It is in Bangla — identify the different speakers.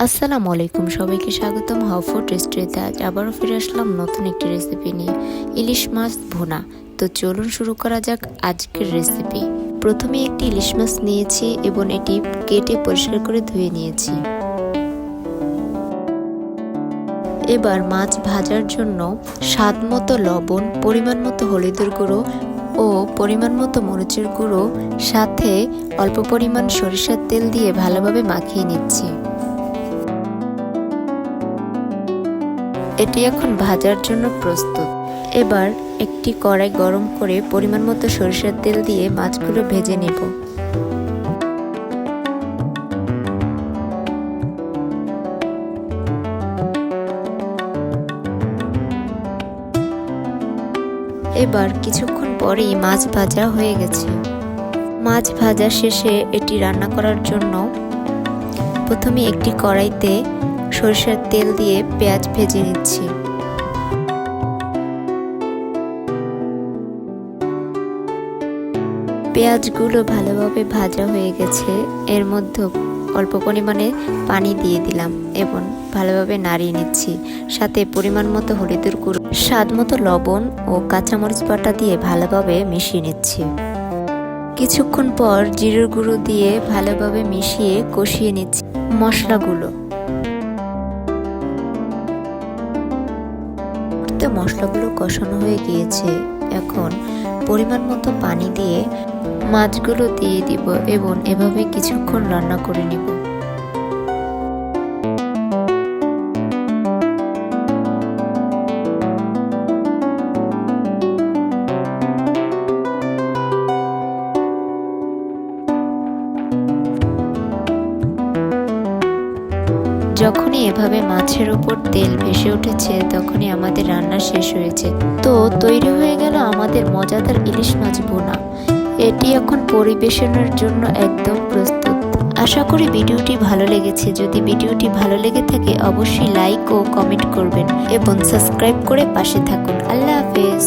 Speaker 1: আসসালামু আলাইকুম, সবাইকে স্বাগতম হাউ ফুড রেস্টুরেন্টে। আজ আবারও ফিরে আসলাম নতুন একটি রেসিপি নিয়ে, ইলিশ মাছ ভুনা। তো চলুন শুরু করা যাক আজকের রেসিপি। প্রথমে একটি ইলিশ মাছ নিয়েছি এবং এটি কেটে পরিষ্কার করে ধুয়ে নিয়েছি। এবার মাছ ভাজার জন্য স্বাদ মতো লবণ, পরিমাণ মতো হলুদের গুঁড়ো ও পরিমাণ মতো মরিচের গুঁড়ো, সাথে অল্প পরিমাণ সরিষার তেল দিয়ে ভালোভাবে মাখিয়ে নিচ্ছি। এটি এখন ভাজার জন্য প্রস্তুত। এবার একটি কড়াই গরম করে পরিমাণ মতো সরিষার তেল দিয়ে মাছগুলো ভেজে নেব। এবার কিছুক্ষণ পরেই মাছ ভাজা হয়ে গেছে। মাছ ভাজা শেষে এটি রান্না করার জন্য প্রথমে একটি কড়াইতে সরিষার তেল দিয়ে পেঁয়াজ ভেজে নিচ্ছি। পেঁয়াজগুলো ভালোভাবে ভাজা হয়ে গেছে। এর মধ্যে অল্প পরিমাণে পানি দিয়ে দিলাম এবং ভালোভাবে নাড়িয়ে নিচ্ছি। সাথে পরিমাণ মতো হলুদের গুঁড়ো, স্বাদ মতো লবণ ও কাঁচামরিচ বাটা দিয়ে ভালোভাবে মিশিয়ে নিচ্ছি। কিছুক্ষণ পর জিরের গুঁড়ো দিয়ে ভালোভাবে মিশিয়ে কষিয়ে নিচ্ছি মশলাগুলো। মশলাগুলো কষানো হয়ে গিয়েছে। এখন পরিমাণ মতো পানি দিয়ে মাছগুলো দিয়ে দিব এবং এভাবে কিছুক্ষণ রান্না করে নিব। যখনই এভাবে মাছের উপর তেল ভেসে উঠেছে তখনই আমাদের রান্না শেষ হয়েছে। তো তৈরি হয়ে গেল আমাদের মজাদার ইলিশ মাছ ভুনা। এটি এখন পরিবেশনের জন্য একদম প্রস্তুত। আশা করি ভিডিওটি ভালো লেগেছে। যদি ভিডিওটি ভালো লেগে থাকে অবশ্যই লাইক ও কমেন্ট করবেন এবং সাবস্ক্রাইব করে পাশে থাকুন। আল্লাহ হাফেজ।